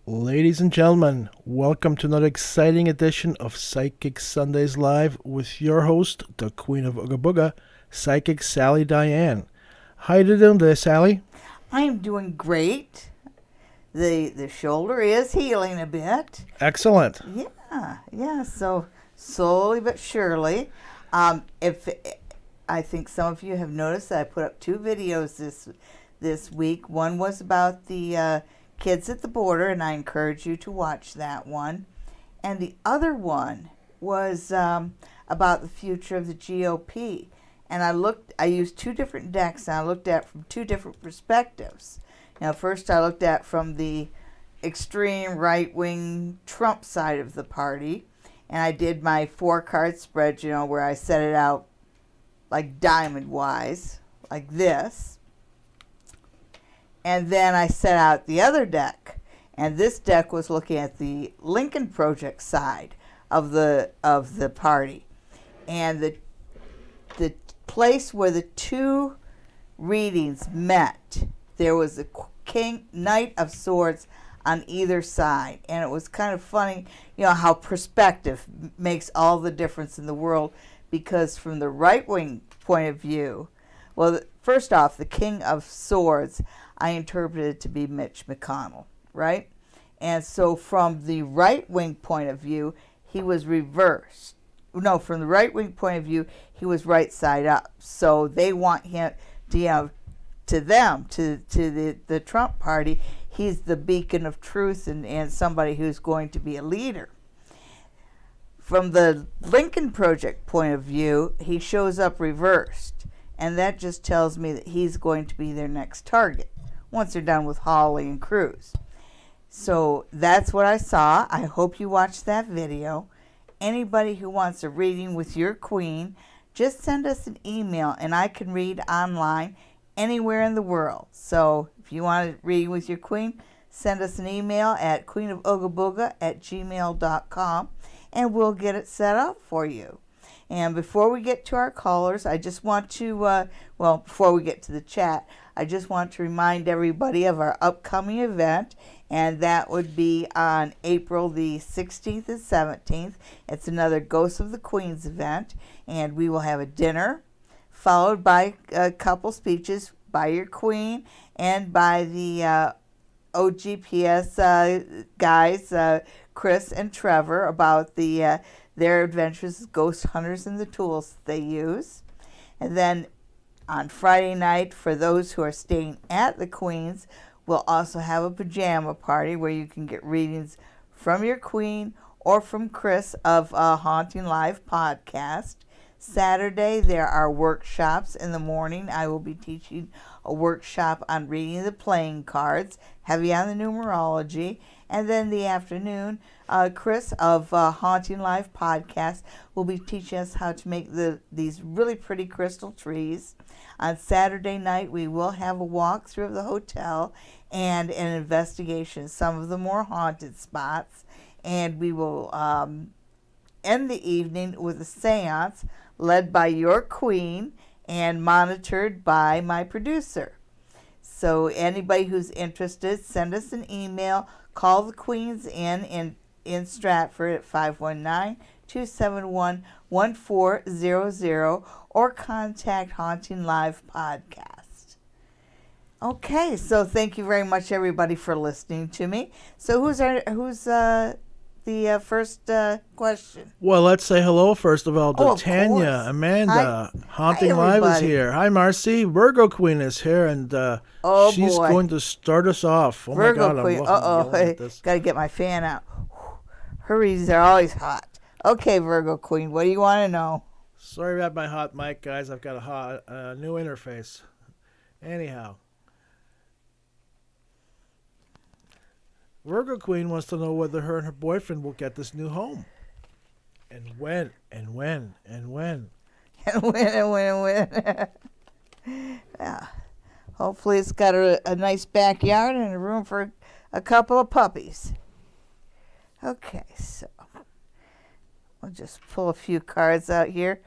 Ladies and gentlemen, welcome to another exciting edition of Psychic Sundays Live with your host, the Queen of Ooga Booga, Psychic Sally Diane. How you doing today, Sally? I am doing great. The shoulder is healing a bit. Excellent. Yeah. So slowly but surely. If I think some of you have noticed that I put up 2 videos this week. One was about the kids at the border, and I encourage you to watch that one. And the other one was about the future of the GOP. And I used 2 different decks, and I looked at it from 2 different perspectives. Now, first I looked at from the extreme right-wing Trump side of the party, and I did my 4-card spread, where I set it out like diamond-wise, like this. And then I set out the other deck, and this deck was looking at the Lincoln Project side of the party, and the place where the 2 readings met, there was a Knight of Swords on either side, and it was kind of funny, how perspective makes all the difference in the world, because from the right-wing point of view, well, first off, the King of Swords, I interpreted to be Mitch McConnell, right? And so from the right-wing point of view, he was reversed. No, from the right-wing point of view, he was right side up. So they want him to, to the Trump party, he's the beacon of truth and somebody who's going to be a leader. From the Lincoln Project point of view, he shows up reversed. And that just tells me that he's going to be their next target once they're done with Hawley and Cruz. So that's what I saw. I hope you watched that video. Anybody who wants a reading with your queen, just send us an email, and I can read online anywhere in the world. So if you want a reading with your queen, send us an email at queenofoogaBooga@gmail.com, and we'll get it set up for you. And before we get to our callers, I just want to, before we get to the chat, I just want to remind everybody of our upcoming event, and that would be on April the 16th and 17th. It's another Ghosts of the Queens event, and we will have a dinner, followed by a couple speeches by your queen and by the OGPS guys, Chris and Trevor, about their adventures as ghost hunters and the tools that they use. And then on Friday night, for those who are staying at the Queen's, we'll also have a pajama party where you can get readings from your queen or from Chris of Haunting Live podcast. Saturday, there are workshops in the morning. I will be teaching a workshop on reading the playing cards, heavy on the numerology. And then the afternoon, Chris of Haunting Live podcast will be teaching us how to make these really pretty crystal trees. On Saturday night, we will have a walkthrough of the hotel and an investigation of some of the more haunted spots. And we will end the evening with a seance led by your queen and monitored by my producer. So anybody who's interested, send us an email. Call the Queens in Stratford at 519-271-1400 or contact Haunting Live Podcast. Okay, so thank you very much, everybody, for listening to me. So who's the first question? Well, let's say hello first of all to of Tanya, course. Amanda. Hi. Haunting Hi, Live is everybody. here. Hi, Marcy. Virgo Queen is here, and she's boy. going to start us off. Oh Virgo my God, Queen. I'm yelling at this. Got to get my fan out. Her readings are always hot. Okay, Virgo Queen, what do you want to know? Sorry about my hot mic, guys. I've got a new interface. Anyhow, Virgo Queen wants to know whether her and her boyfriend will get this new home. And when. And when. Yeah. Hopefully it's got a nice backyard and a room for a couple of puppies. Okay, so I'll just pull a few cards out here.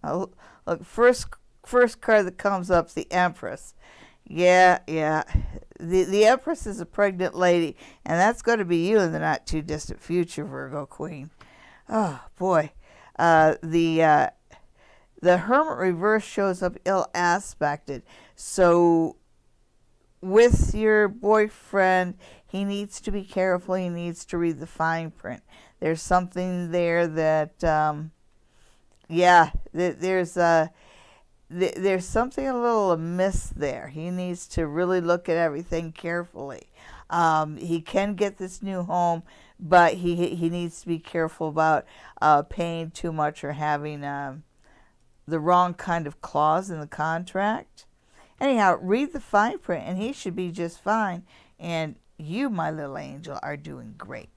Look, first card that comes up is the Empress. Yeah. the Empress is a pregnant lady, and that's going to be you in the not too distant future, Virgo Queen. Oh boy, the Hermit reverse shows up ill aspected. So with your boyfriend, he needs to be careful. He needs to read the fine print. There's something there that, there's something a little amiss there. He needs to really look at everything carefully. He can get this new home, but he needs to be careful about paying too much or having the wrong kind of clause in the contract. Anyhow, read the fine print, and he should be just fine. And you, my little angel, are doing great.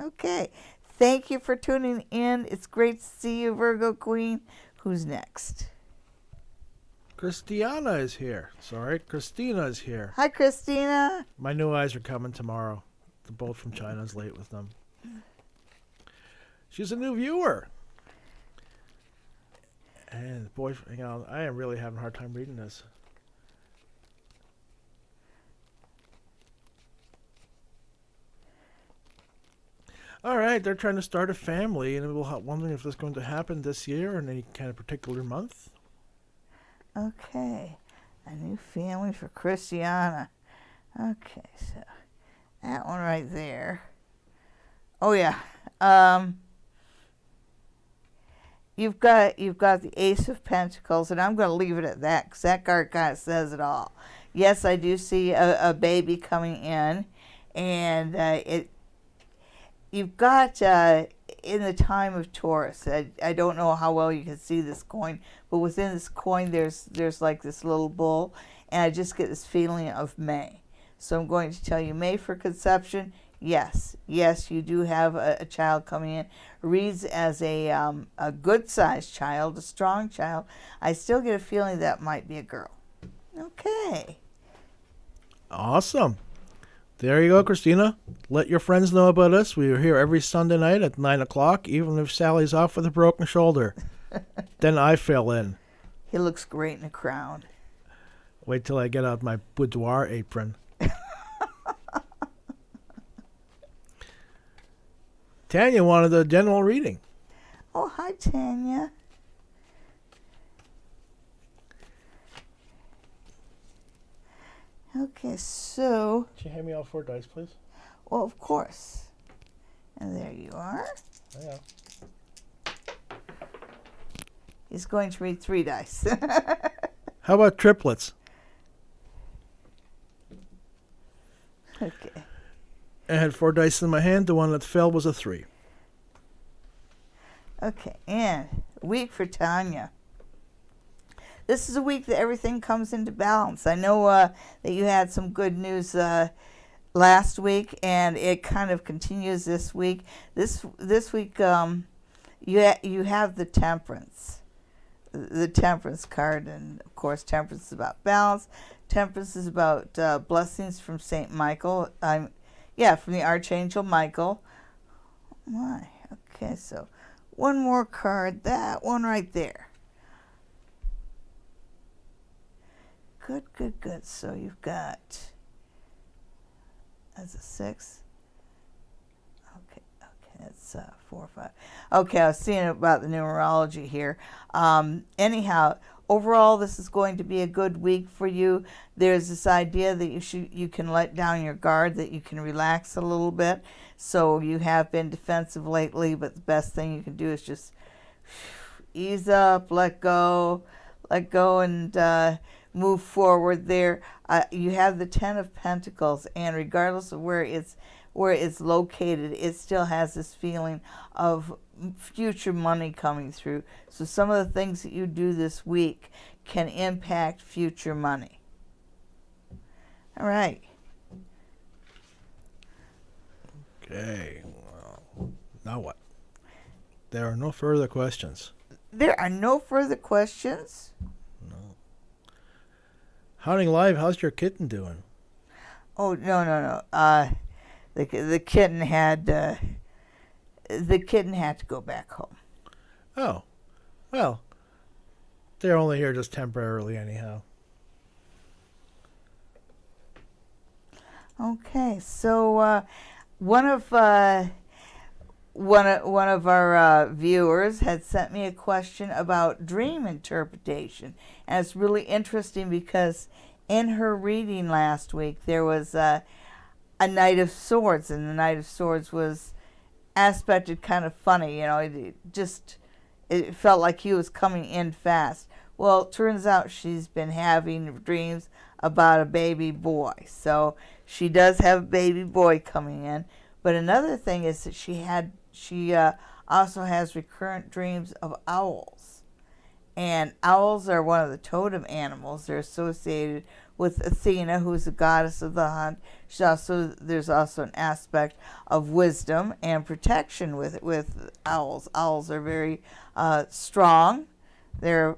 Okay. Thank you for tuning in. It's great to see you, Virgo Queen. Who's next? Christina is here. Christina is here. Hi, Christina. My new eyes are coming tomorrow. The boat from China's late with them. She's a new viewer. And boy, I am really having a hard time reading this. All right, they're trying to start a family, and we're wondering if this is going to happen this year or in any kind of particular month. Okay, a new family for Christiana. Okay, so that one right there. Oh yeah, you've got the Ace of Pentacles, and I'm going to leave it at that because that card kind of says it all. Yes, I do see a baby coming in, and you've got in the time of Taurus. I don't know how well you can see this coin, but within this coin there's like this little bull, and I just get this feeling of May. So I'm going to tell you May for conception. Yes, you do have a child coming in. Reads as a good-sized child, a strong child. I still get a feeling that might be a girl. Okay. Awesome. There you go, Christina. Let your friends know about us. We are here every Sunday night at 9 o'clock, even if Sally's off with a broken shoulder. Then I fill in. He looks great in a crown. Wait till I get out my boudoir apron. Tanya wanted a general reading. Oh, hi, Tanya. Okay, so... Can you hand me all 4 dice, please? Well, of course. And there you are. Yeah. He's going to read 3 dice. How about triplets? Okay. I had 4 dice in my hand. The one that fell was a 3. Okay, and week for Tanya. This is a week that everything comes into balance. I know that you had some good news last week, and it kind of continues this week. This week, you have the Temperance card, and of course, Temperance is about balance. Temperance is about blessings from Saint Michael. From the Archangel Michael. Oh my, okay, so one more card, that one right there. Good. So you've got, that's a 6. Okay, that's 4, 5. Okay, I was seeing about the numerology here. Anyhow, overall, this is going to be a good week for you. There's this idea that you can let down your guard, that you can relax a little bit. So you have been defensive lately, but the best thing you can do is just ease up, let go, and move forward there. You have the 10 of Pentacles, and regardless of where it's located, it still has this feeling of future money coming through. So some of the things that you do this week can impact future money. All right. Okay. Well, now what? There are no further questions. There are no further questions? No. Hunting Live, how's your kitten doing? Oh, no. The kitten had to go back home. Oh. Well, they're only here just temporarily anyhow. Okay, so one of one of our viewers had sent me a question about dream interpretation, and it's really interesting because in her reading last week there was a Knight of Swords, and the Knight of Swords was aspected kind of funny. It felt like he was coming in fast. Well, it turns out she's been having dreams about a baby boy. So she does have a baby boy coming in. But another thing is that she also has recurrent dreams of owls. And owls are one of the totem animals. They're associated with Athena, who's the goddess of the hunt. There's also an aspect of wisdom and protection with owls. Owls are very strong. They're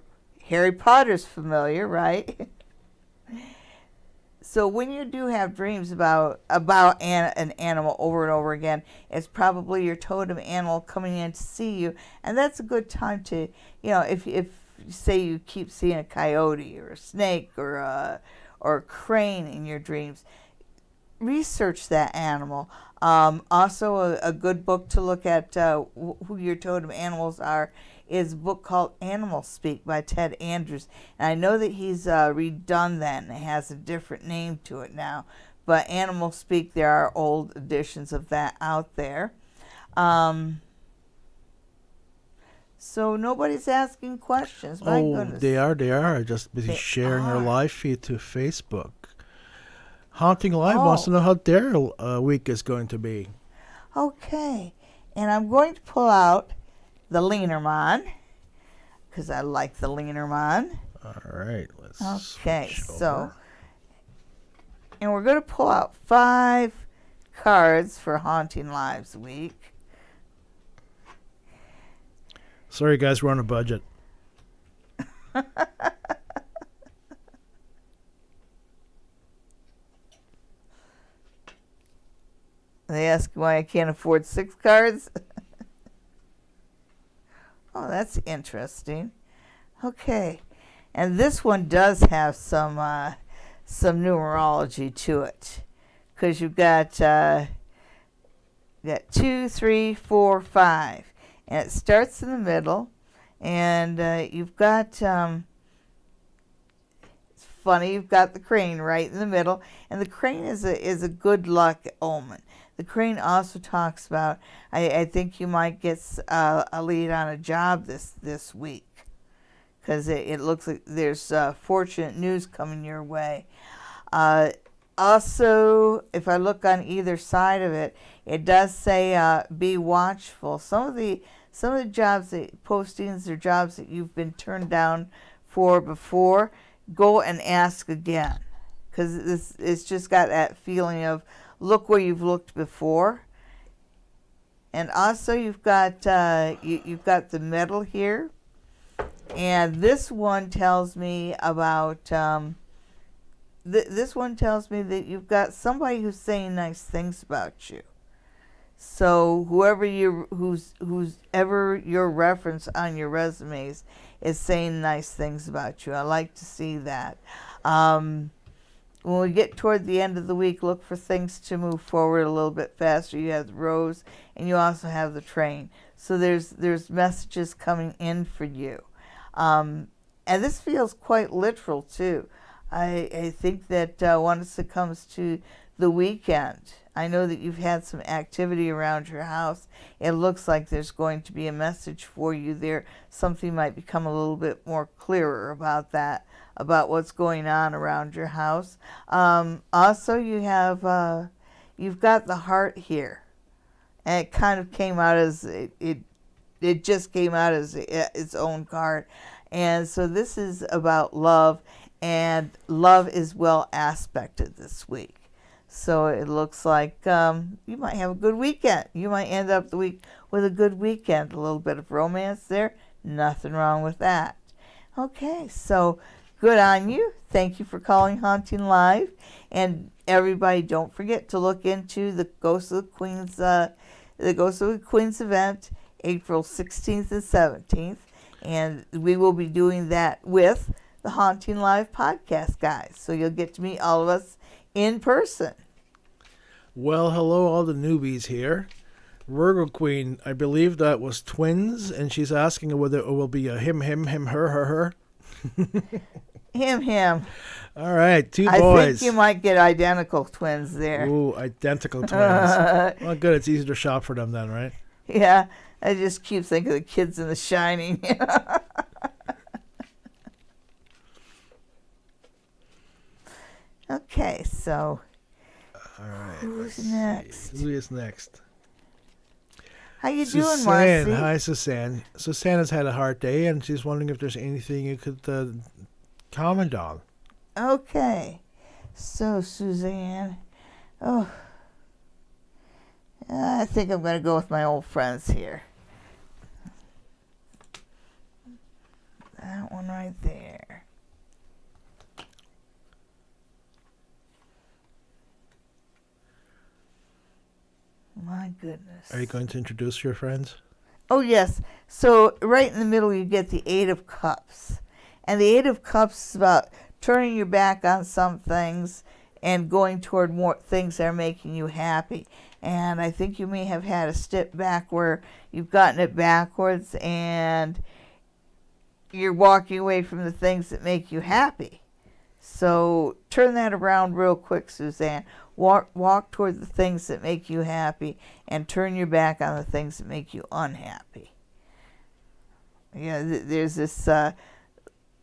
Harry Potter's familiar, right? So when you do have dreams about an animal over and over again, it's probably your totem animal coming in to see you, and that's a good time to, if say you keep seeing a coyote or a snake or a crane in your dreams, research that animal. Also, a good book to look at who your totem animals are is a book called Animal Speak by Ted Andrews. And I know that he's redone that and it has a different name to it now. But Animal Speak, there are old editions of that out there. So nobody's asking questions. My goodness. They are. Just busy sharing our live feed to Facebook. Haunting Live wants to know how their week is going to be. Okay. And I'm going to pull out the Leanerman, because I like the Leanerman. All right, let's and we're going to pull out 5 cards for Haunting Lives week. Sorry, guys, we're on a budget. They ask why I can't afford 6 cards. Oh, that's interesting. Okay, and this one does have some numerology to it, because you've got 2, 3, 4, 5, and it starts in the middle, and you've got it's funny. You've got the crane right in the middle, and the crane is a good luck omen. The crane also talks about, I think you might get a lead on a job this week, because it looks like there's fortunate news coming your way. Also, if I look on either side of it, it does say be watchful. Some of the jobs postings or jobs that you've been turned down for before, go and ask again, because it's just got that feeling of, look where you've looked before. And also you've got you've got the medal here, and this one tells me about this one tells me that you've got somebody who's saying nice things about you. So whoever who's ever your reference on your resumes is saying nice things about you. I like to see that. When we get toward the end of the week, look for things to move forward a little bit faster. You have the rose, and you also have the train. So there's messages coming in for you. And this feels quite literal, too. I think that once it comes to the weekend, I know that you've had some activity around your house. It looks like there's going to be a message for you there. Something might become a little bit more clearer about that, about what's going on around your house. Also, you've got the heart here, and it kind of came out as it just came out as its own card. And so this is about love, and love is well aspected this week. So it looks like you might have a good weekend. You might end up the week with a good weekend. A little bit of romance there. Nothing wrong with that. Okay, so good on you. Thank you for calling Haunting Live. And everybody, don't forget to look into the Ghost of the Queens event, April 16th and 17th. And we will be doing that with the Haunting Live podcast guys. So you'll get to meet all of us in person. Well, hello, all the newbies here. Virgo Queen, I believe that was twins, and she's asking whether it will be a him, her. Him. All right, two I boys. think you might get identical twins there. Ooh, identical twins. Well, good. It's easier to shop for them then, right? Yeah, I just keep thinking of the kids in The Shining. Okay, so All right. who's let's next? see. Who is next? How you doing, Suzanne. Marcy? Hi, Suzanne. Suzanne has had a hard day, and she's wondering if there's anything you could comment on. Okay, so Suzanne, oh, I think I'm going to go with my old friends here. That one right there. My goodness. Are you going to introduce your friends? Oh, yes. So right in the middle, you get the Eight of Cups. And the Eight of Cups is about turning your back on some things and going toward more things that are making you happy. And I think you may have had a step back where you've gotten it backwards and you're walking away from the things that make you happy. So turn that around real quick, Suzanne. Walk toward the things that make you happy and turn your back on the things that make you unhappy. Yeah, there's this,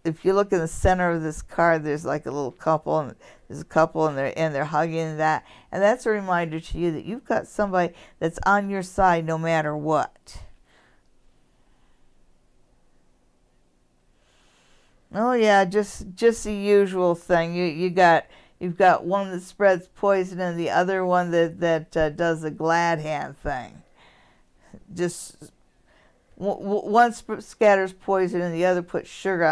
if you look in the center of this card, there's like a little couple, and there's a couple, and they're hugging that. And that's a reminder to you that you've got somebody that's on your side no matter what. Oh yeah, just the usual thing. You've got one that spreads poison and the other one that does the glad hand thing. Just one scatters poison and the other puts sugar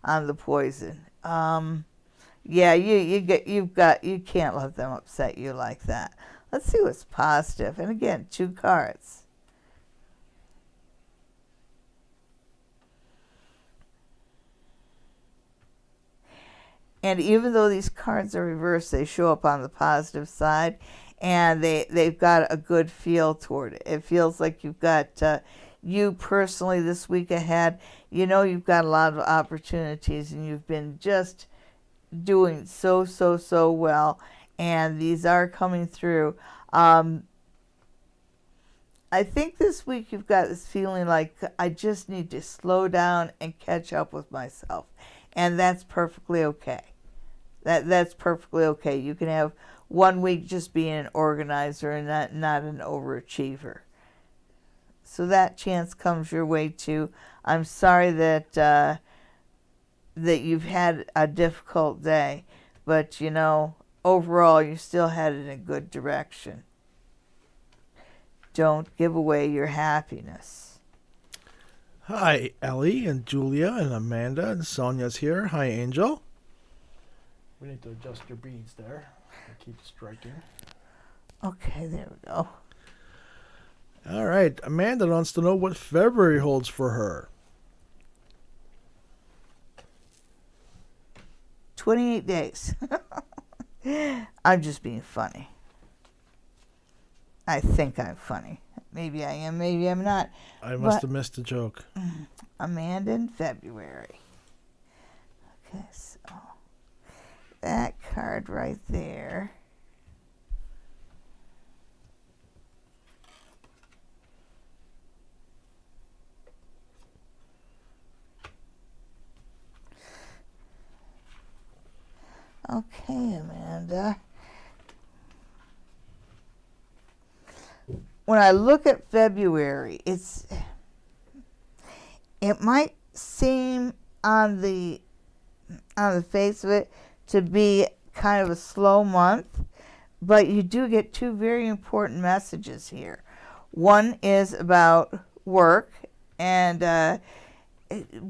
on the poison. Yeah, you can't let them upset you like that. Let's see what's positive. And again, 2 cards. And even though these cards are reversed, they show up on the positive side, and they've got a good feel toward it. It feels like you've got you personally this week ahead. You know you've got a lot of opportunities, and you've been just doing so well, and these are coming through. I think this week you've got this feeling like I just need to slow down and catch up with myself, and that's perfectly okay. That's perfectly okay. You can have one week just being an organizer and not an overachiever. So that chance comes your way too. I'm sorry that you've had a difficult day, but you know, overall you're still headed in a good direction. Don't give away your happiness. Hi, Ellie and Julia and Amanda and Sonia's here. Hi, Angel. We need to adjust your beads there. They keep striking. Okay, there we go. All right. Amanda wants to know what February holds for her. 28 days. I'm just being funny. I think I'm funny. Maybe I am, maybe I'm not. I must have missed the joke. Amanda in February. Okay, so that card right there. Okay, Amanda. When I look at February, it might seem on the face of it to be kind of a slow month, but you do get 2 very important messages here. One is about work and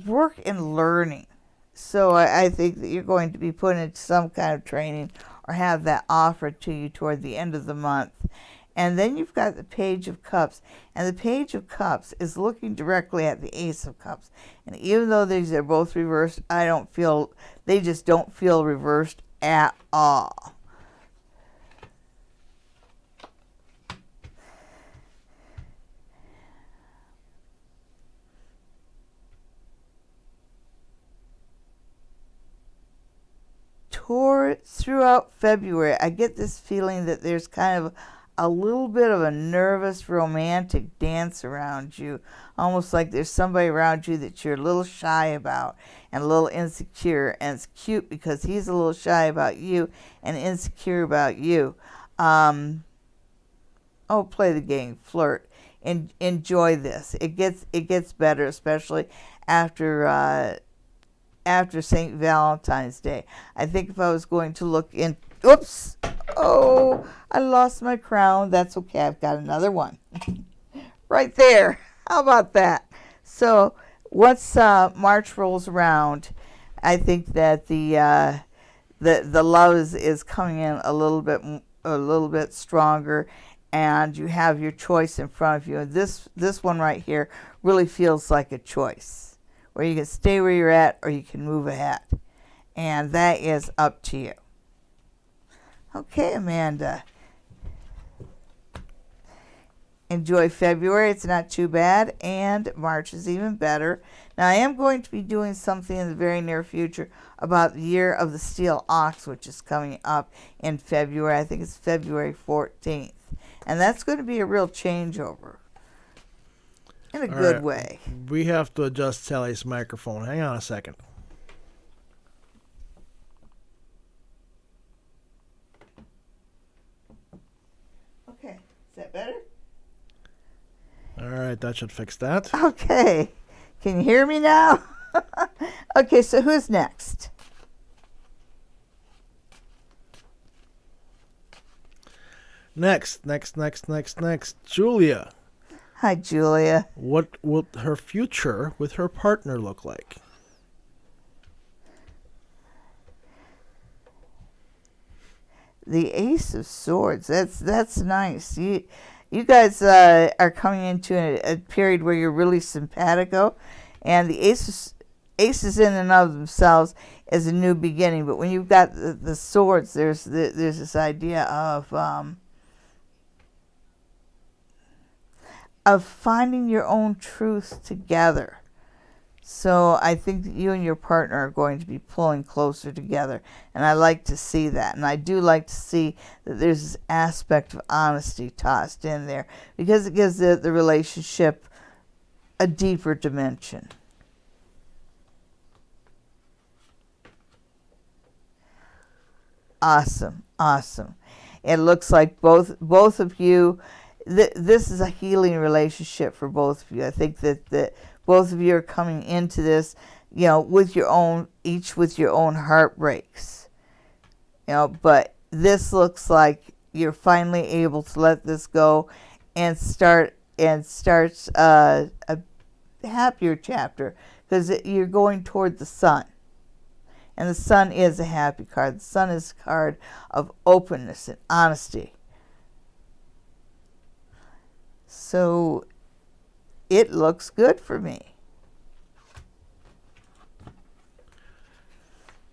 work and learning. So I think that you're going to be put into some kind of training or have that offered to you toward the end of the month. And then you've got the Page of Cups. And the Page of Cups is looking directly at the Ace of Cups. And even though these are both reversed, they just don't feel reversed at all. throughout February, I get this feeling that there's kind of a little bit of a nervous romantic dance around you, almost like there's somebody around you that you're a little shy about and a little insecure, and it's cute because he's a little shy about you and insecure about you. Oh, play the game, flirt, and enjoy this. It gets better, especially after St. Valentine's Day. I think if I was going to look in, oops, oh, I lost my crown. That's okay. I've got another one right there. How about that? So once March rolls around, I think that the love is coming in a little bit stronger, and you have your choice in front of you. And this one right here really feels like a choice, where you can stay where you're at or you can move ahead, and that is up to you. Okay, Amanda. Enjoy February. It's not too bad, and March is even better. Now, I am going to be doing something in the very near future about the Year of the Steel Ox, which is coming up in February. I think it's February 14th. And that's going to be a real changeover in a good way. We have to adjust Sally's microphone. Hang on a second. Okay, is that better? All right, that should fix that. Okay, can you hear me now? Okay, so who's next? Next. Julia. Hi, Julia. What will her future with her partner look like? The Ace of Swords. That's nice. You guys are coming into a period where you're really simpatico, and the aces in and of themselves is a new beginning. But when you've got the swords, there's this idea of finding your own truth together. So I think that you and your partner are going to be pulling closer together, and I like to see that. And I do like to see that there's this aspect of honesty tossed in there, because it gives the relationship a deeper dimension. Awesome. It looks like both of you, this is a healing relationship for both of you. I think that both of you are coming into this, with your own, each with your own heartbreaks. But this looks like you're finally able to let this go and start a happier chapter, because you're going toward the sun. And the sun is a happy card. The sun is a card of openness and honesty. So it looks good for me.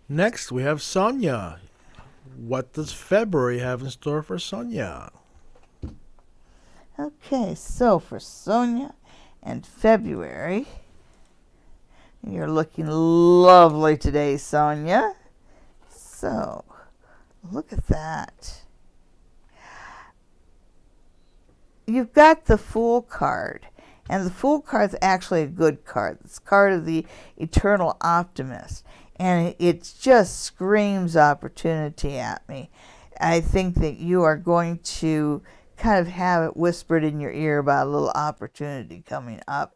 Next, we have Sonia. What does February have in store for Sonia? Okay, so for Sonia and February, you're looking lovely today, Sonia. So, look at that. You've got the Fool card, and the Fool card's actually a good card. It's card of the eternal optimist, and it just screams opportunity at me. I think that you are going to kind of have it whispered in your ear about a little opportunity coming up.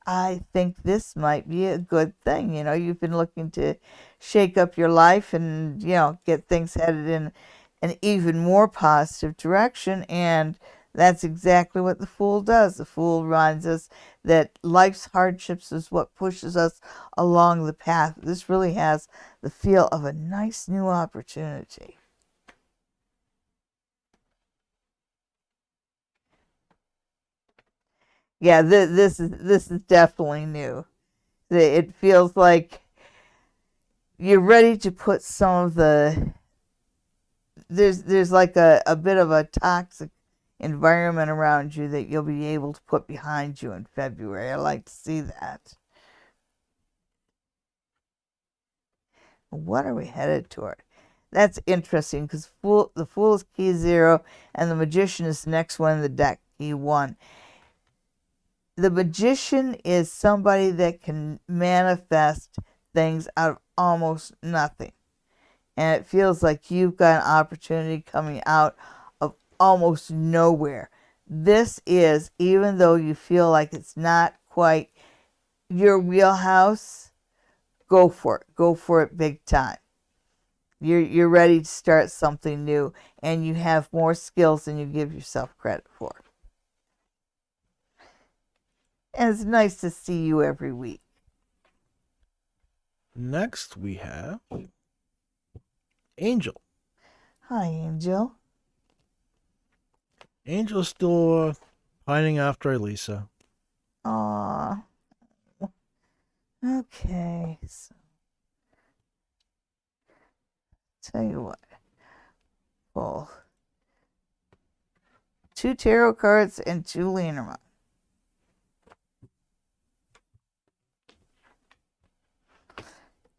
I think this might be a good thing. You've been looking to shake up your life and, get things headed in an even more positive direction. And that's exactly what the Fool does. The Fool reminds us that life's hardships is what pushes us along the path. This really has the feel of a nice new opportunity. Yeah, this is definitely new. It feels like you're ready to put some of the. There's like a bit of a toxic environment around you that you'll be able to put behind you in February. I like to see that. What are we headed toward? that's interesting because the Fool is key 0, and the Magician is the next one in the deck, key 1. The Magician is somebody that can manifest things out of almost nothing. And it feels like you've got an opportunity coming out of almost nowhere. This is, even though you feel like it's not quite your wheelhouse, go for it. Go for it big time. You're ready to start something new, and you have more skills than you give yourself credit for. And it's nice to see you every week. Next, we have Angel. Hi, Angel. Angel's still pining after Elisa. Aw. Okay. So, tell you what. Pull 2 tarot cards and 2 Lenormand.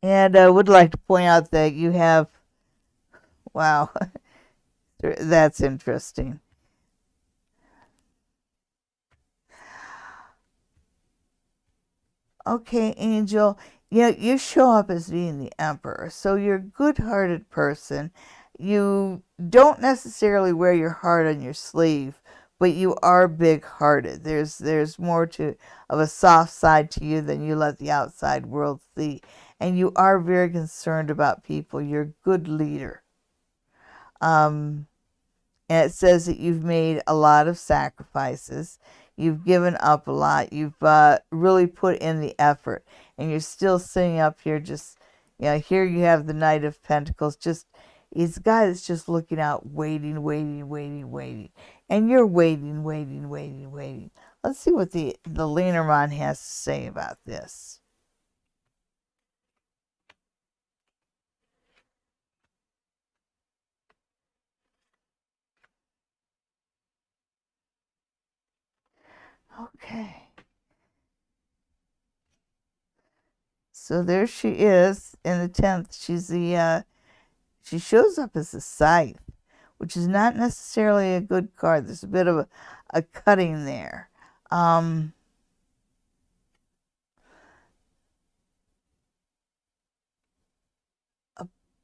And I would like to point out that you have, wow, that's interesting. Okay, Angel, you show up as being the Emperor, so you're a good-hearted person. You don't necessarily wear your heart on your sleeve, but you are big-hearted. There's more of a soft side to you than you let the outside world see. And you are very concerned about people. You're a good leader. And it says that you've made a lot of sacrifices. You've given up a lot. You've really put in the effort. And you're still sitting up here just, here you have the Knight of Pentacles. He's a guy that's just looking out, waiting. And you're waiting. Let's see what the Lenormand has to say about this. Okay. So there she is in the 10th. She shows up as a scythe, which is not necessarily a good card. There's a bit of a cutting there. A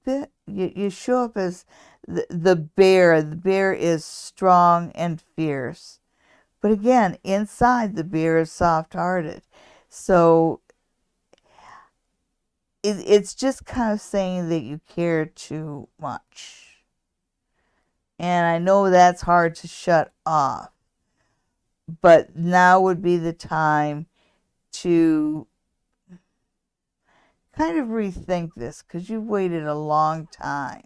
bit, you show up as the bear. The bear is strong and fierce. But again, inside the bear is soft-hearted. So it's just kind of saying that you care too much. And I know that's hard to shut off. But now would be the time to kind of rethink this, because you've waited a long time.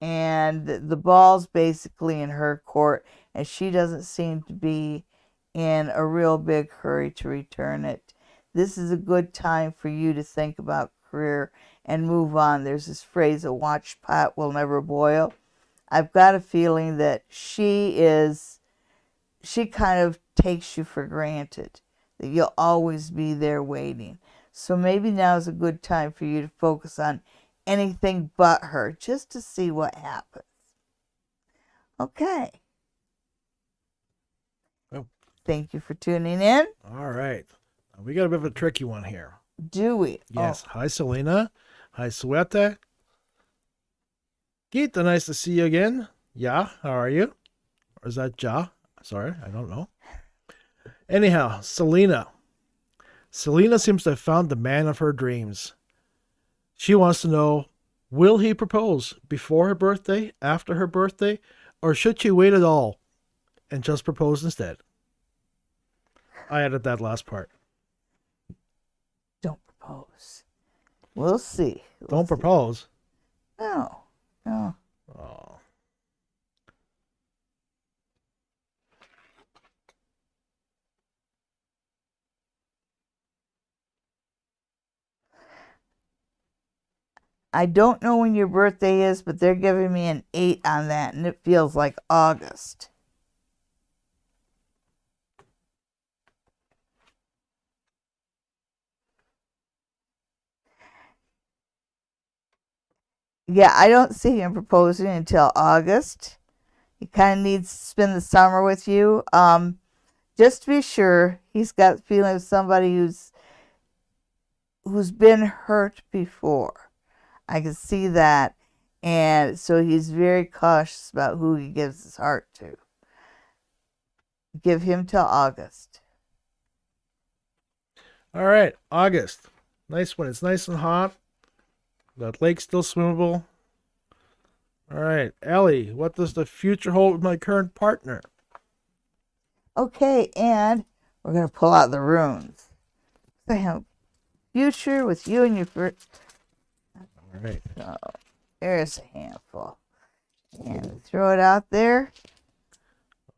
And the ball's basically in her court, and she doesn't seem to be in a real big hurry to return it. This is a good time for you to think about career and move on. There's this phrase, a watched pot will never boil. I've got a feeling that she kind of takes you for granted, that you'll always be there waiting. So maybe now is a good time for you to focus on anything but her, just to see what happens. Okay. Oh. Thank you for tuning in. All right. We got a bit of a tricky one here. Do we? Yes. Oh. Hi, Selena. Hi, Sueta. Gita, nice to see you again. Yeah, how are you? Or is that Ja? Sorry, I don't know. Anyhow, Selena. Selena seems to have found the man of her dreams. She wants to know, will he propose before her birthday, after her birthday, or should she wait at all and just propose instead? I added that last part. Don't propose. We'll see. Don't propose? No. Oh. I don't know when your birthday is, but they're giving me an 8 on that, and it feels like August. Yeah, I don't see him proposing until August. He kind of needs to spend the summer with you. Just to be sure, he's got the feeling of somebody who's been hurt before. I can see that, and so he's very cautious about who he gives his heart to. Give him till August. All right, August. Nice one. It's nice and hot. That lake's still swimmable. All right, Ellie, what does the future hold with my current partner? Okay, and we're gonna pull out the runes. I have future with you and your first. All right. So there's a handful, and throw it out there.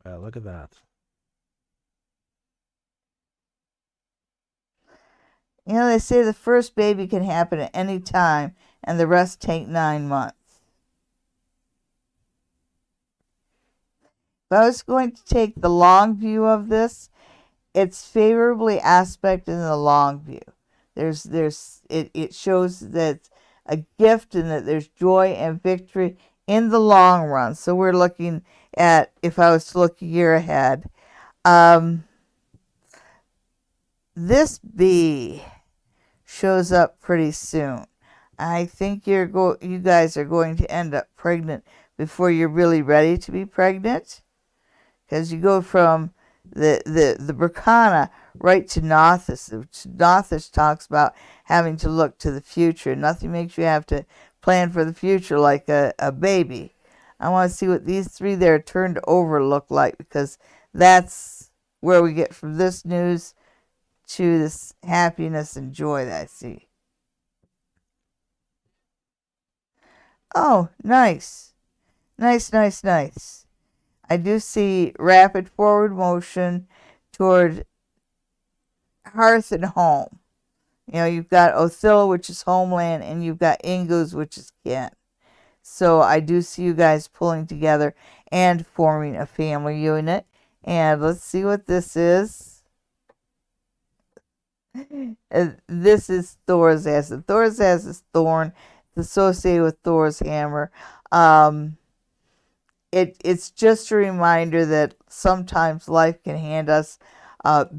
Wow, look at that. You know, they say the first baby can happen at any time, and the rest take 9 months. If I was going to take the long view of this, it's favorably aspected in the long view. It shows that it's a gift and that there's joy and victory in the long run. So we're looking at, if I was to look a year ahead, this bee shows up pretty soon. I think you guys are going to end up pregnant before you're really ready to be pregnant, because you go from the Brahmana right to Gnosis. Gnosis talks about having to look to the future. Nothing makes you have to plan for the future like a baby. I want to see what these three there turned over look like, because that's where we get from this news to this happiness and joy that I see. Oh, nice. Nice, nice, nice. I do see rapid forward motion toward hearth and home. You know, you've got Othilla, which is homeland, and you've got Ingus, which is kin. So I do see you guys pulling together and forming a family unit. And let's see what this is. This is Thor's acid. Thor's acid is thorn. It's associated with Thor's hammer. It's just a reminder that sometimes life can hand us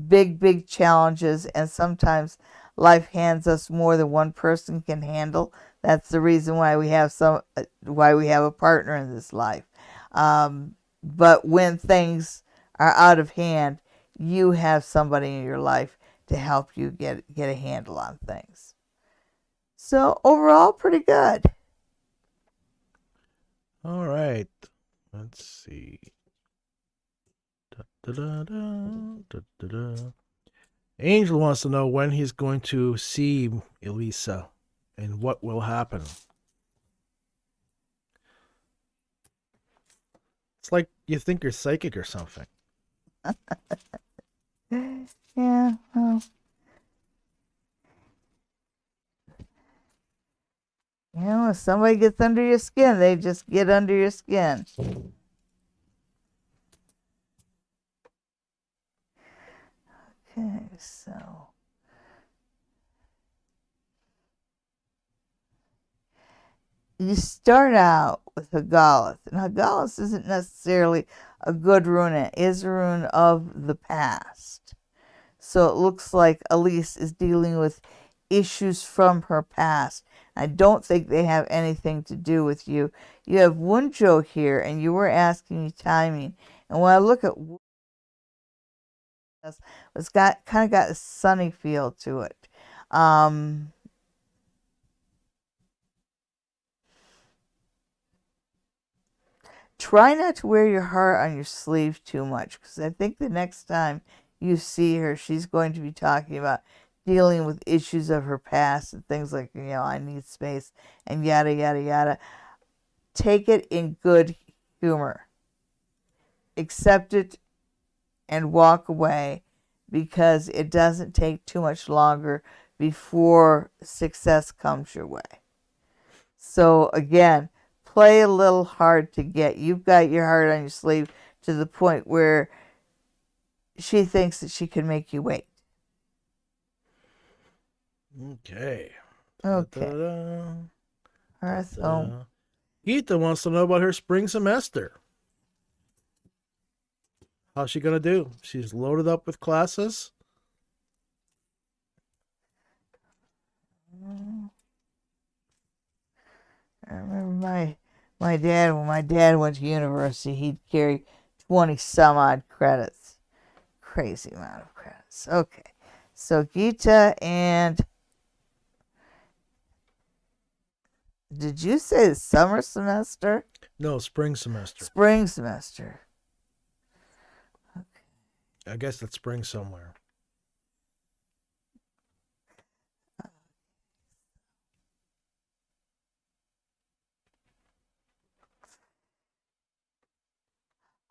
big challenges, and sometimes life hands us more than one person can handle. That's the reason why we have a partner in this life. But when things are out of hand, you have somebody in your life to help you get a handle on things. So overall, pretty good. All right. Let's see. Da, da, da, da, da, da. Angel wants to know when he's going to see Elisa and what will happen. It's like you think you're psychic or something. Yeah, well, you know, if somebody gets under your skin, they just get under your skin. Okay, so you start out with Hagalith, and Hagalith isn't necessarily a good rune. It is a rune of the past. So it looks like Elise is dealing with issues from her past. I don't think they have anything to do with you. You have Wunjo here, and you were asking me timing. And when I look at it's kind of got a sunny feel to it. Try not to wear your heart on your sleeve too much, because I think the next time you see her, she's going to be talking about dealing with issues of her past and things like, you know, I need space and yada, yada, yada. Take it in good humor. Accept it and walk away, because it doesn't take too much longer before success comes your way. So again, play a little hard to get. You've got your heart on your sleeve to the point where she thinks that she can make you wait. Okay. Okay. Da, da, da. Hearth home. Geeta wants to know about her spring semester. How's she gonna do? She's loaded up with classes. I remember my dad, when my dad went to university, he'd carry 20 some odd credits. Crazy amount of credits. Okay. So Geeta and did you say the summer semester? No, spring semester. Spring semester. I guess that's spring somewhere.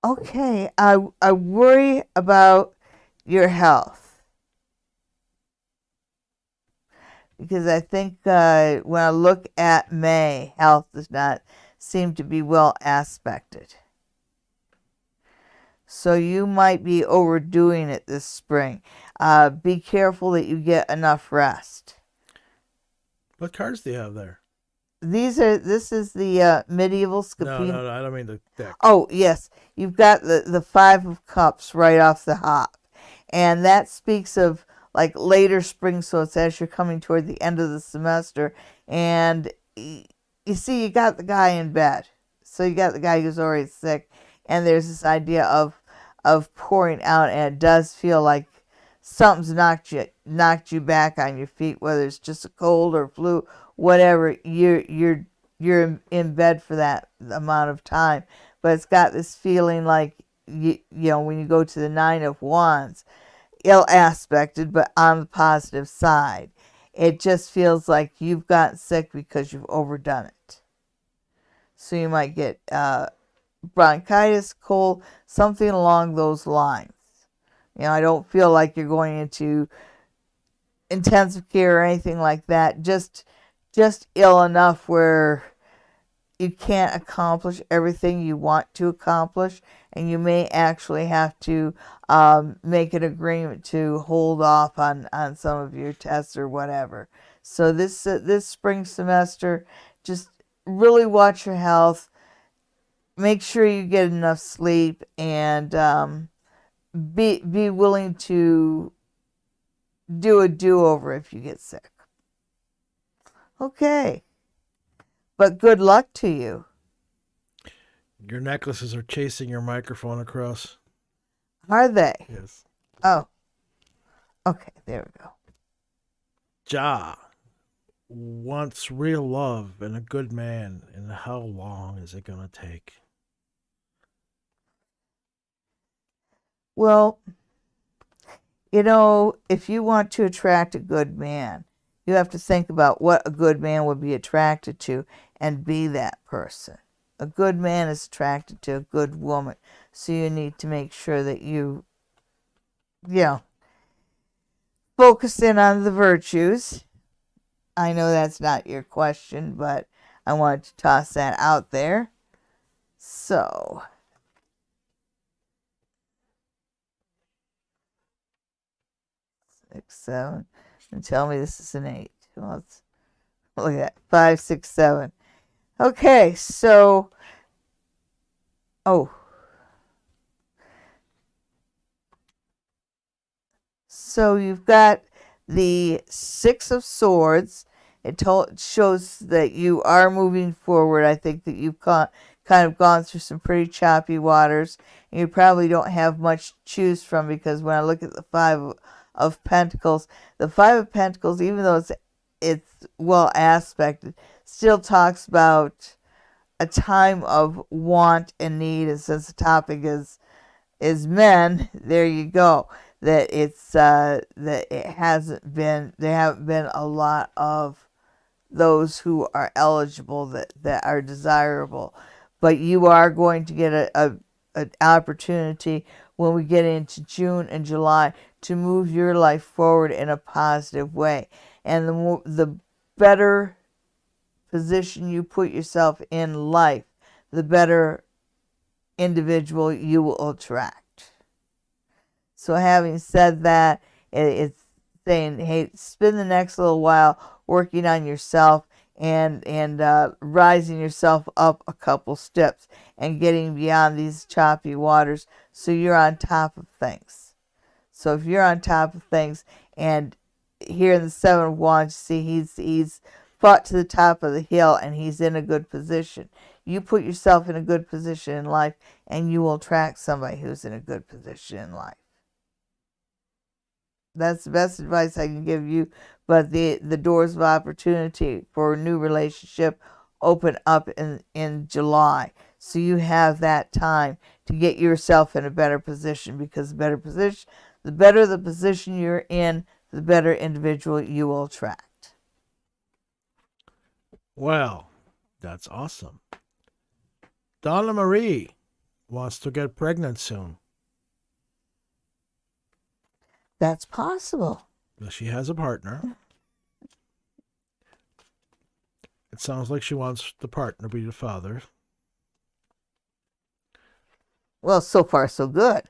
Okay, I worry about your health because I think when I look at May, health does not seem to be well aspected. So you might be overdoing it this spring. Be careful that you get enough rest. What cards do you have there? This is the medieval Scapino. No, I don't mean the deck. Oh, yes. You've got the Five of Cups right off the hop. And that speaks of like later spring, so it's as you're coming toward the end of the semester. And you see, you got the guy in bed. So you got the guy who's already sick. And there's this idea of pouring out, and it does feel like something's knocked you back on your feet, whether it's just a cold or flu, whatever. You're in bed for that amount of time, but it's got this feeling like you know when you go to the Nine of Wands, ill aspected, but on the positive side, it just feels like you've gotten sick because you've overdone it. So you might get bronchitis, cold, something along those lines. You know, I don't feel like you're going into intensive care or anything like that. Just ill enough where you can't accomplish everything you want to accomplish, and you may actually have to make an agreement to hold off on some of your tests or whatever. So this spring semester, just really watch your health. Make sure you get enough sleep, and be willing to do a do-over if you get sick. Okay. But good luck to you. Your necklaces are chasing your microphone across. Are they? Yes. Oh. Okay, there we go. Ja wants real love and a good man, and how long is it going to take? Well, you know, if you want to attract a good man, you have to think about what a good man would be attracted to and be that person. A good man is attracted to a good woman. So you need to make sure that you focus in on the virtues. I know that's not your question, but I wanted to toss that out there. So 6, 7, and tell me this is an 8. Well, let's look at that. 5, 6, 7. Okay, so so you've got the 6 of Swords. It shows that you are moving forward. I think that you've kind of gone through some pretty choppy waters, and you probably don't have much to choose from, because when I look at the 5 of Pentacles, the 5 of Pentacles, even though it's well aspected, still talks about a time of want and need. And since the topic is men, there you go. That it's that it hasn't been, there haven't been a lot of those who are eligible that are desirable, but you are going to get an opportunity when we get into June and July to move your life forward in a positive way. And the better position you put yourself in life, the better individual you will attract. So having said that, it's saying, hey, spend the next little while working on yourself and rising yourself up a couple steps and getting beyond these choppy waters, so you're on top of things. So if you're on top of things, and here in the Seven of Wands, see, he's fought to the top of the hill and he's in a good position. You put yourself in a good position in life, and you will attract somebody who's in a good position in life. That's the best advice I can give you. But the doors of opportunity for a new relationship open up in July. So you have that time to get yourself in a better position, because the better the position you're in, the better individual you will attract. Well, that's awesome. Donna Marie wants to get pregnant soon. That's possible. Well, she has a partner. It sounds like she wants the partner to be the father. Well, so far so good.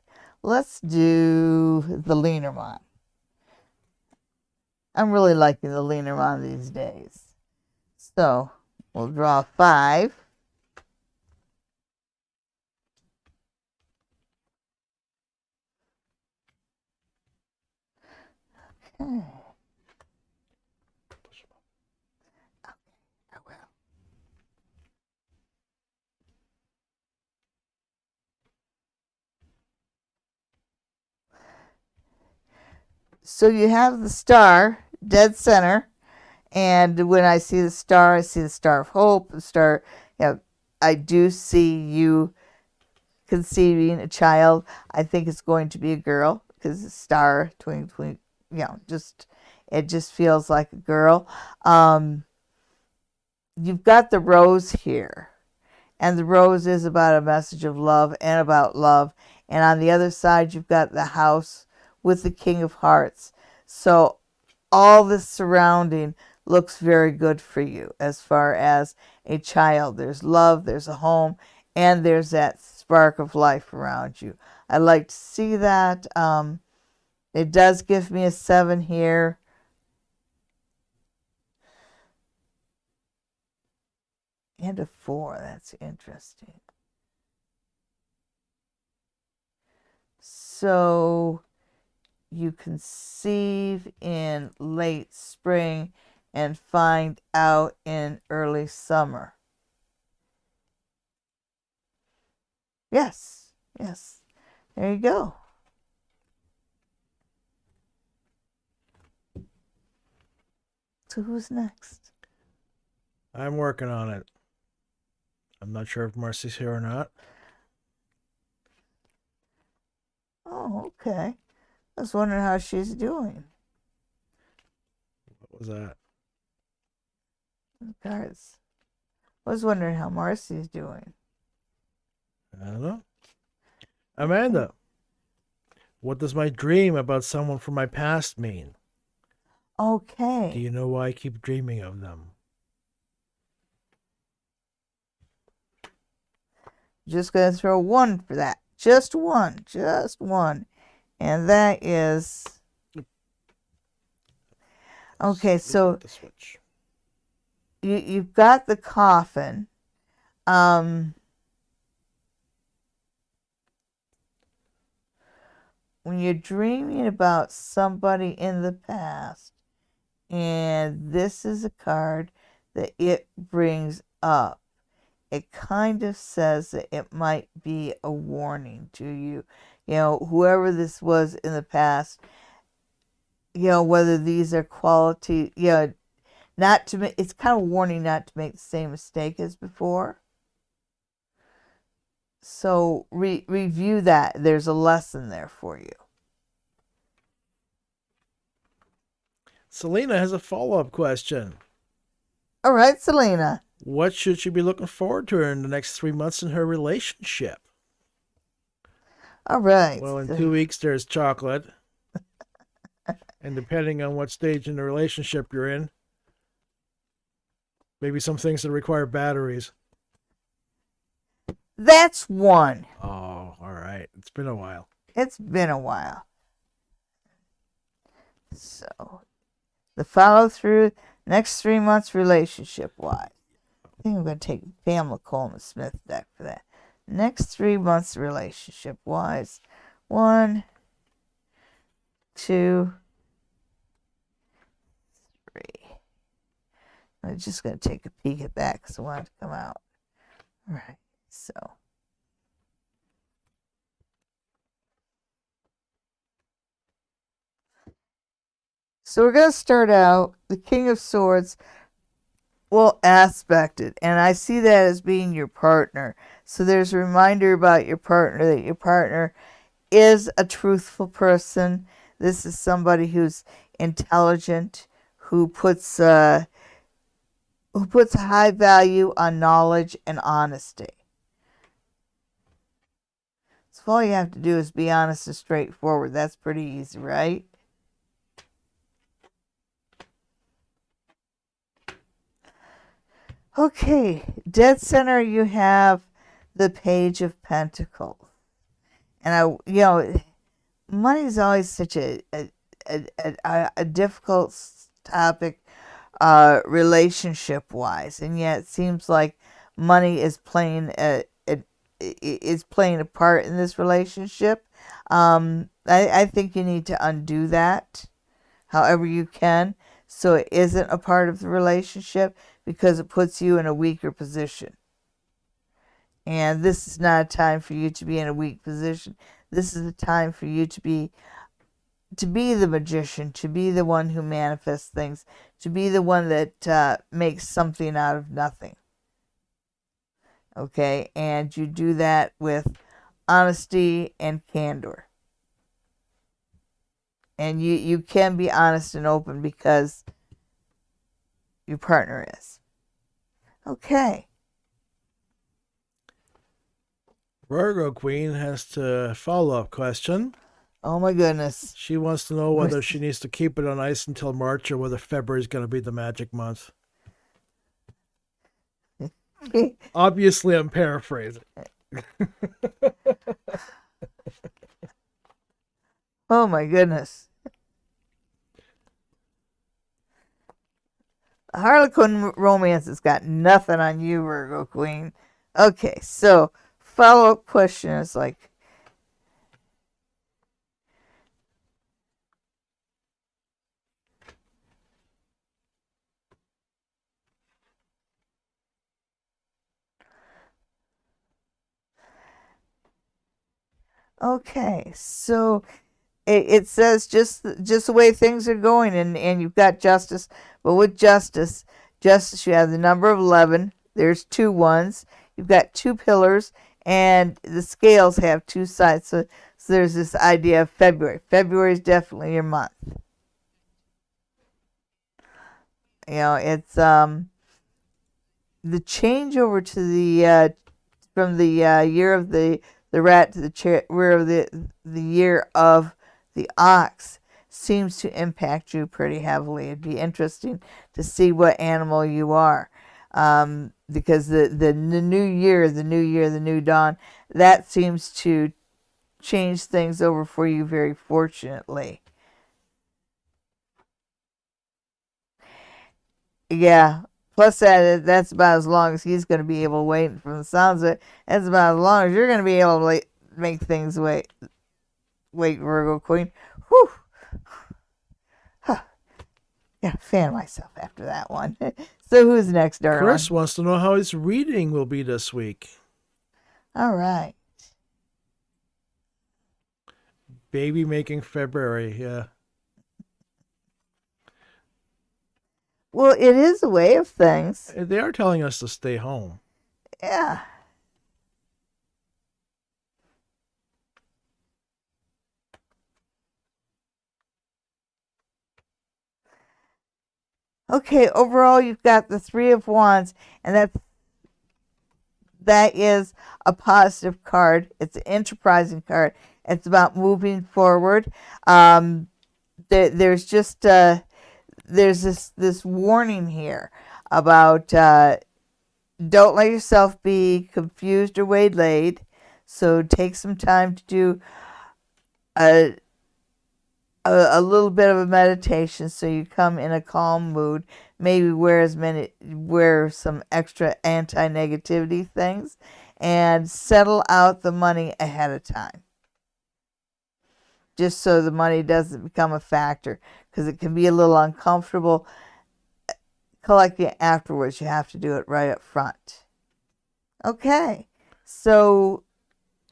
Let's do the Lenormand. I'm really liking the Lenormand these days. So we'll draw 5. Okay. I will. So you have the star dead center, and when I see the star of hope, the star. I do see you conceiving a child. I think it's going to be a girl, because the star twinkling, it just feels like a girl. You've got the rose here, and the rose is about a message of love and about love. And on the other side, you've got the house with the King of Hearts. So all this surrounding looks very good for you as far as a child. There's love, there's a home, and there's that spark of life around you. I like to see that. It does give me a 7 here. And a 4. That's interesting. So you conceive in late spring and find out in early summer. Yes. There you go. So who's next? I'm working on it. I'm not sure if Marcy's here or not. Oh, okay. I was wondering how she's doing. What was that? Cards. I was wondering how Marcy's doing. I don't know. Amanda, what does my dream about someone from my past mean? Okay. Do you know why I keep dreaming of them? Just going to throw 1 for that. Just one. And that is... Okay, so The switch. you've got the coffin. When you're dreaming about somebody in the past, and this is a card that it brings up, it kind of says that it might be a warning to you. Whoever this was in the past, whether these are quality, not to make, it's kind of a warning not to make the same mistake as before. So review that. There's a lesson there for you. Selena has a follow-up question. All right, Selena. What should she be looking forward to in the next 3 months in her relationship? All right. Well, in 2 weeks, there's chocolate. And depending on what stage in the relationship you're in, maybe some things that require batteries. That's 1. Oh, all right. It's been a while. It's been a while. So, the follow through, Next 3 months relationship-wise. I think I'm going to take Pamela Coleman Smith deck for that. Next 3 months relationship-wise. 1, 2, 3. I'm just going to take a peek at that because I want it to come out. All right, so. So we're going to start out, the King of Swords, well, aspected, and I see that as being your partner. So there's a reminder about your partner, that your partner is a truthful person. This is somebody who's intelligent, who puts a high value on knowledge and honesty. So all you have to do is be honest and straightforward. That's pretty easy, right? Okay, dead center you have the Page of Pentacles. And money is always such a difficult topic relationship wise, and yet it seems like money is playing a part in this relationship. I think you need to undo that however you can, so it isn't a part of the relationship, because it puts you in a weaker position. And this is not a time for you to be in a weak position. This is a time for you to be the magician, to be the one who manifests things, to be the one that makes something out of nothing. Okay? And you do that with honesty and candor. And you can be honest and open because your partner is. Okay. Virgo Queen has a follow-up question. Oh my goodness. She wants to know whether she needs to keep it on ice until March or whether February is going to be the magic month. Obviously, I'm paraphrasing. Oh my goodness. Harlequin romance has got nothing on you, Virgo Queen. Okay, so follow-up question is like, okay, so it says just the way things are going, and you've got justice, but with justice you have the number of 11. There's 2 ones. You've got 2 pillars, and the scales have 2 sides. So there's this idea of February. February is definitely your month. It's the change over to the from the year of the rat to the year of the ox seems to impact you pretty heavily. It'd be interesting to see what animal you are, because the new year, the new dawn, that seems to change things over for you very fortunately. Yeah. Plus that's about as long as he's going to be able to wait. From the sounds of it, that's about as long as you're going to be able to make things wait, Virgo Queen. Whew. Huh. Yeah, fan myself after that one. So who's next, darling? Chris wants to know how his reading will be this week. All right. Baby making February, yeah. Well, it is a way of things. They are telling us to stay home. Yeah. Okay, overall you've got the 3 of Wands, and that is a positive card. It's an enterprising card. It's about moving forward. There's just there's this warning here about don't let yourself be confused or waylaid. So take some time to do a a little bit of a meditation, so you come in a calm mood. Maybe wear some extra anti-negativity things, and settle out the money ahead of time, just so the money doesn't become a factor, because it can be a little uncomfortable collecting it afterwards. You have to do it right up front. Okay, so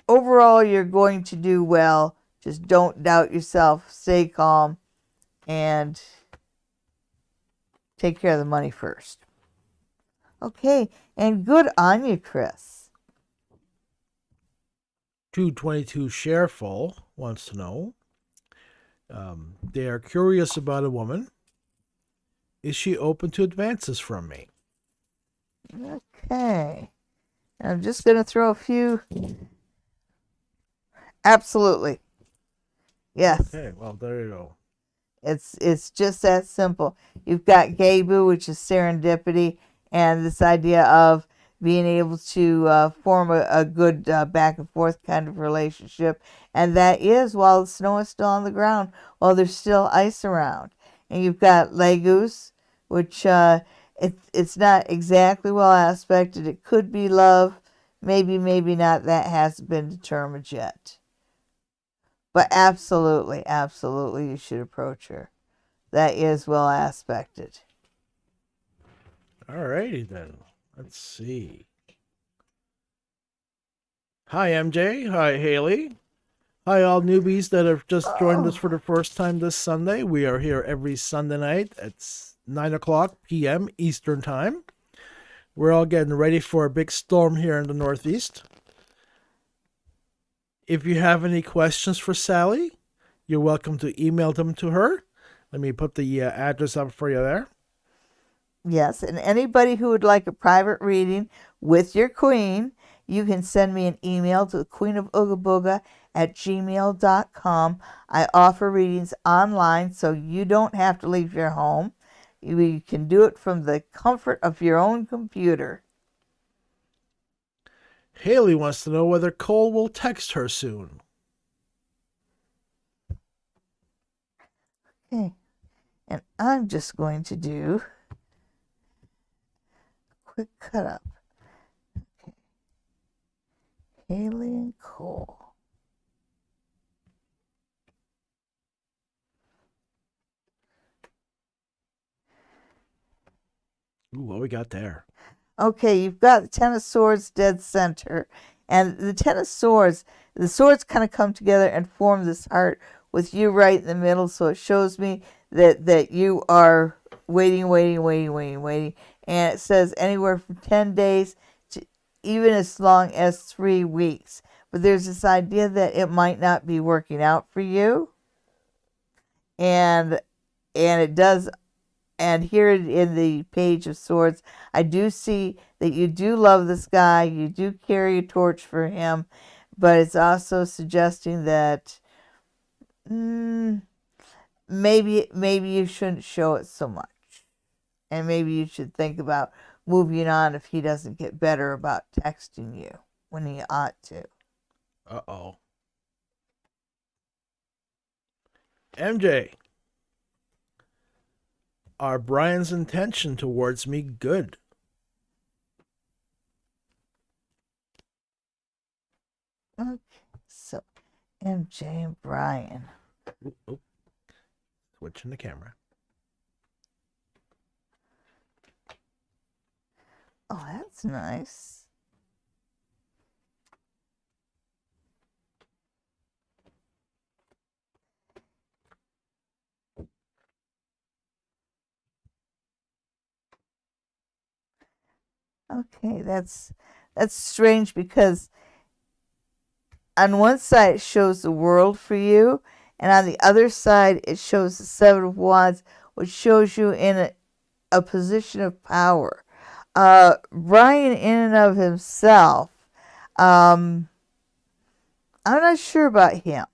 overall, you're going to do well. Just don't doubt yourself. Stay calm and take care of the money first. Okay, and good on you, Chris. 222 Shareful wants to know. They are curious about a woman. Is she open to advances from me? Okay. I'm just going to throw a few. Absolutely. Yes. Okay, well, there you go. It's just that simple. You've got Gabu, which is serendipity, and this idea of being able to form a good back and forth kind of relationship. And that is while the snow is still on the ground, while there's still ice around. And you've got Legus, which it's not exactly well aspected. It could be love, maybe not. That hasn't been determined yet. But absolutely, you should approach her. That is well aspected. All righty then. Let's see. Hi, MJ. Hi, Haley. Hi, all newbies that have just joined us for the first time this Sunday. We are here every Sunday night at 9 o'clock p.m. Eastern Time. We're all getting ready for a big storm here in the Northeast. If you have any questions for Sally, you're welcome to email them to her. Let me put the address up for you there. Yes, and anybody who would like a private reading with your queen, you can send me an email to queenofoogaboga@gmail.com. I offer readings online, so you don't have to leave your home. You can do it from the comfort of your own computer. Haley wants to know whether Cole will text her soon. Okay, and I'm just going to do a quick cut up. Okay. Haley and Cole. Ooh, what we got there? Okay, you've got the Ten of Swords dead center. And the Ten of Swords, the swords kind of come together and form this heart with you right in the middle. So it shows me that you are waiting. And it says anywhere from 10 days to even as long as 3 weeks. But there's this idea that it might not be working out for you. And it does. And here in the Page of Swords, I do see that you do love this guy. You do carry a torch for him. But it's also suggesting that maybe you shouldn't show it so much. And maybe you should think about moving on if he doesn't get better about texting you when he ought to. Uh-oh. MJ. Are Brian's intention towards me good? Okay, so MJ and Brian. Ooh. Switching the camera. Oh, that's nice. Okay, that's strange because on one side it shows the world for you, and on the other side it shows the Seven of Wands, which shows you in a position of power. Brian, in and of himself, I'm not sure about him.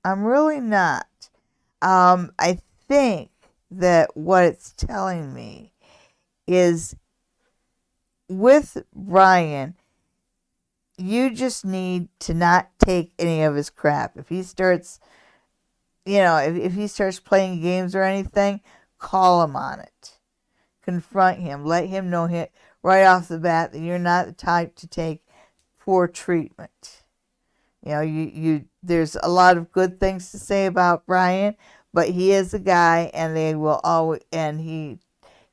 I'm really not. I think that what it's telling me is with Brian, you just need to not take any of his crap. If he starts if he starts playing games or anything, call him on it. Confront him. Let him know right off the bat that you're not the type to take poor treatment. There's a lot of good things to say about Brian, but he is a guy, and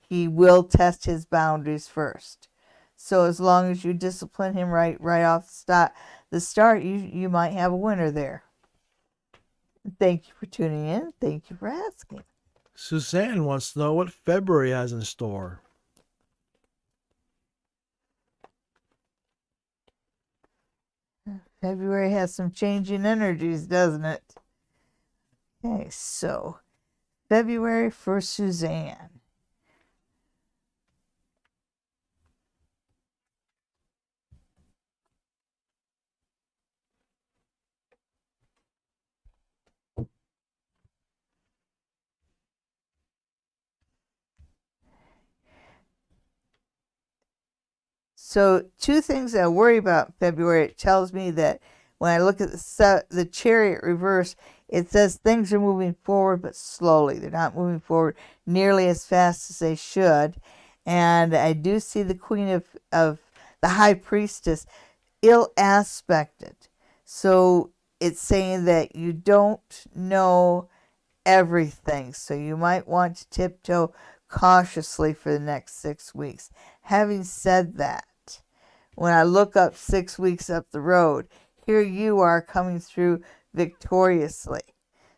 he will test his boundaries first. So as long as you discipline him right off the start, you might have a winner there. Thank you for tuning in. Thank you for asking. Suzanne wants to know what February has in store. February has some changing energies, doesn't it? Okay, so February for Suzanne. So two things I worry about February. It tells me that when I look at the Chariot reverse, it says things are moving forward but slowly. They're not moving forward nearly as fast as they should. And I do see the Queen of the High Priestess ill aspected. So it's saying that you don't know everything. So you might want to tiptoe cautiously for the next 6 weeks. Having said that, when I look up 6 weeks up the road, here you are coming through victoriously.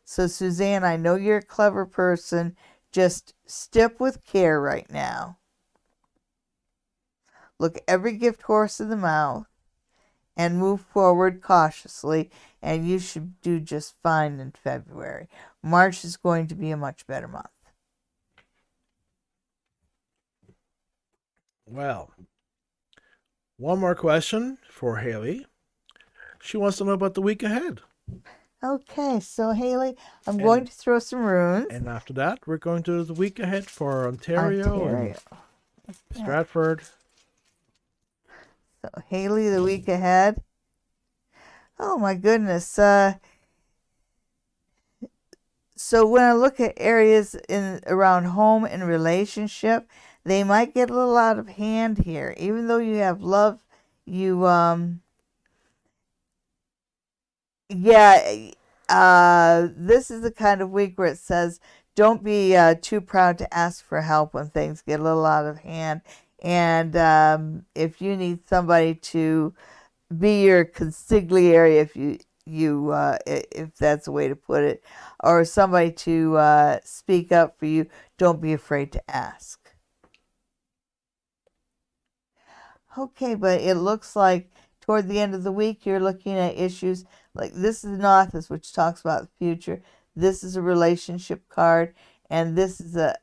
So Suzanne, I know you're a clever person. Just step with care right now. Look every gift horse in the mouth and move forward cautiously, and you should do just fine in February. March is going to be a much better month. Well, one more question for Haley. She wants to know about the week ahead. Okay, so Haley, I'm going to throw some runes. And after that, we're going to the week ahead for Ontario. And Stratford. So Haley, the week ahead. Oh my goodness. So when I look at areas around home and relationship, they might get a little out of hand here. Even though you have love, this is the kind of week where it says don't be too proud to ask for help when things get a little out of hand. And if you need somebody to be your consigliere, if that's a way to put it, or somebody to speak up for you, don't be afraid to ask. Okay, but it looks like toward the end of the week, you're looking at issues like this is an office, which talks about the future. This is a relationship card, and this is a,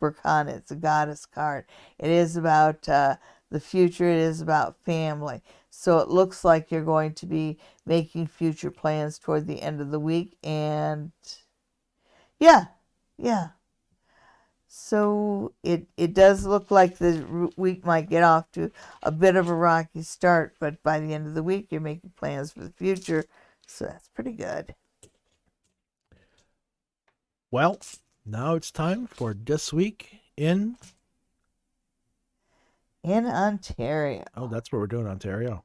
Burkana, it's a goddess card. It is about the future. It is about family. So it looks like you're going to be making future plans toward the end of the week. And yeah. So it does look like the week might get off to a bit of a rocky start, but by the end of the week, you're making plans for the future. So that's pretty good. Well, now it's time for This Week in Ontario. Oh, that's what we're doing, Ontario.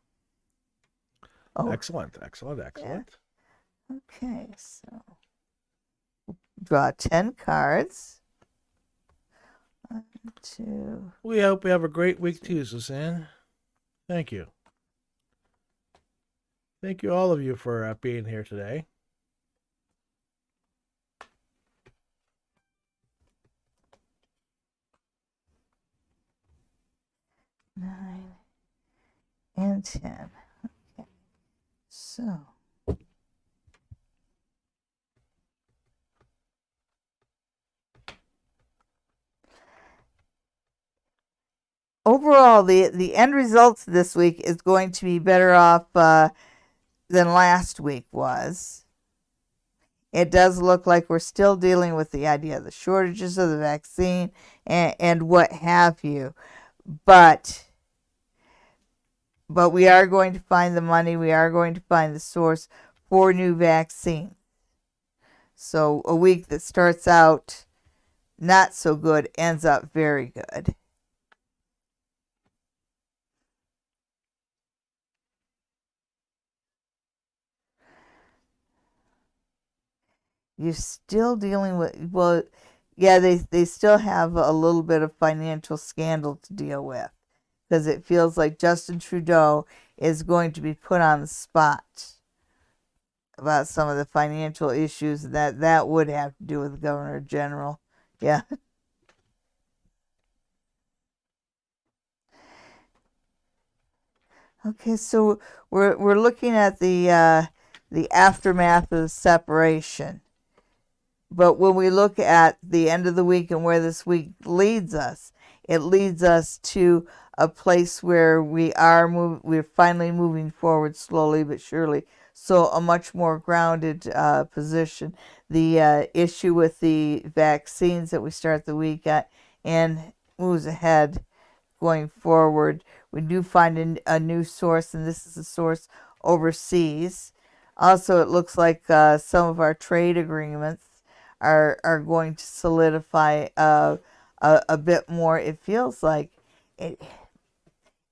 Oh. Excellent. Yeah. Okay, so draw 10 cards. 1, 2. We hope you have a great week too, Suzanne. Thank you. Thank you, all of you, for being here today. Nine and 10. Okay, so overall, the end results this week is going to be better off than last week was. It does look like we're still dealing with the idea of the shortages of the vaccine and what have you. But we are going to find the money. We are going to find the source for new vaccine. So a week that starts out not so good ends up very good. You're still dealing with, well, yeah, they still have a little bit of financial scandal to deal with, because it feels like Justin Trudeau is going to be put on the spot about some of the financial issues that would have to do with the Governor General. Yeah. Okay, so we're looking at the aftermath of the separation. But when we look at the end of the week and where this week leads us, it leads us to a place where we're finally moving forward slowly but surely. So a much more grounded position. The issue with the vaccines that we start the week at and moves ahead going forward. We do find a new source, and this is a source overseas. Also, it looks like some of our trade agreements are going to solidify a bit more. It feels like it.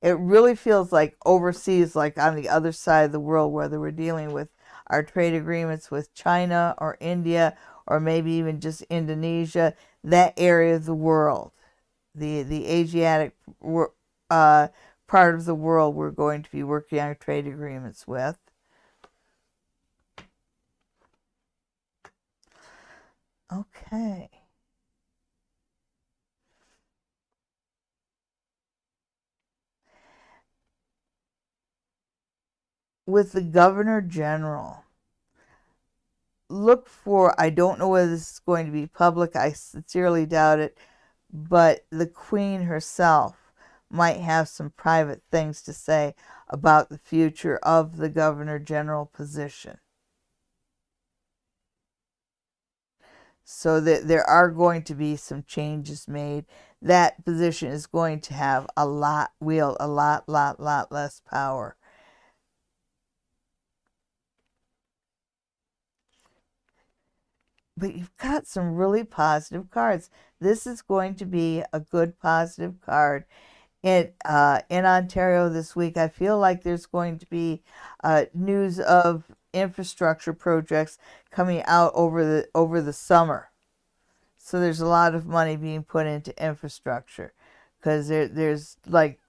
It really feels like overseas, like on the other side of the world, whether we're dealing with our trade agreements with China or India or maybe even just Indonesia, that area of the world, the Asiatic part of the world, we're going to be working on trade agreements with. Okay. With the Governor General, look for, I don't know whether this is going to be public, I sincerely doubt it, but the Queen herself might have some private things to say about the future of the Governor General position. So that there are going to be some changes made. That position is going to have a lot less power. But you've got some really positive cards. This is going to be a good positive card. In Ontario this week, I feel like there's going to be news of infrastructure projects coming out over the summer. So there's a lot of money being put into infrastructure, because there's like,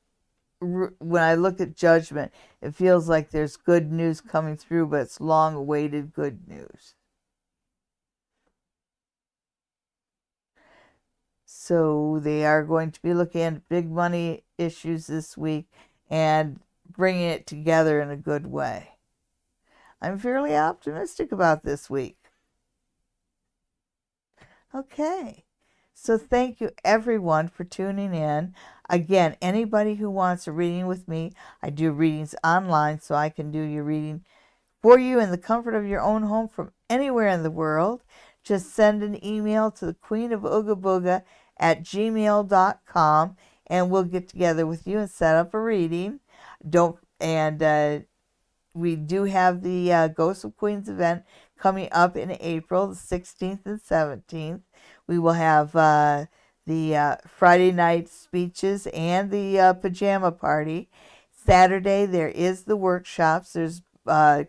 when I look at Judgment, it feels like there's good news coming through, but it's long awaited good news. So they are going to be looking at big money issues this week and bringing it together in a good way. I'm fairly optimistic about this week. Okay. So thank you everyone for tuning in. Again, anybody who wants a reading with me, I do readings online, so I can do your reading for you in the comfort of your own home from anywhere in the world. Just send an email to the Queen of Ooga Booga at gmail.com, and we'll get together with you and set up a reading. We do have the Ghosts of Queens event coming up in April, the 16th and 17th. We will have the Friday night speeches and the pajama party. Saturday, there is the workshops. There's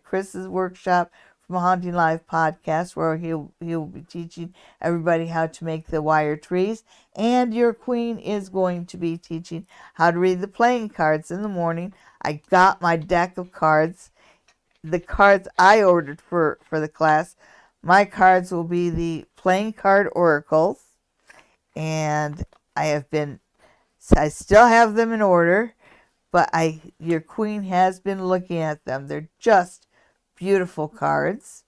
Chris's workshop from Haunting Live podcast, where he'll be teaching everybody how to make the wire trees. And your queen is going to be teaching how to read the playing cards in the morning. I got my deck of cards. The cards I ordered for the class, my cards will be the playing card oracles, and I still have them in order, but your queen has been looking at them. They're just beautiful cards.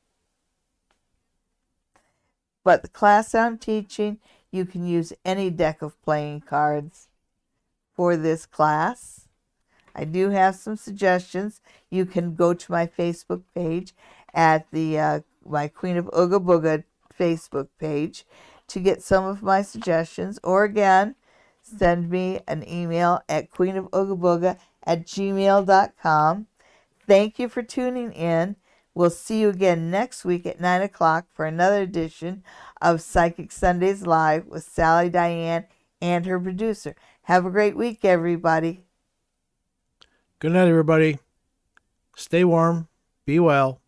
But the class I'm teaching, you can use any deck of playing cards for this class. I do have some suggestions. You can go to my Facebook page at the my Queen of Ooga Booga Facebook page to get some of my suggestions. Or again, send me an email at queenofoogaBooga@gmail.com. Thank you for tuning in. We'll see you again next week at 9 o'clock for another edition of Psychic Sundays Live with Sally Diane and her producer. Have a great week, everybody. Good night, everybody. Stay warm. Be well.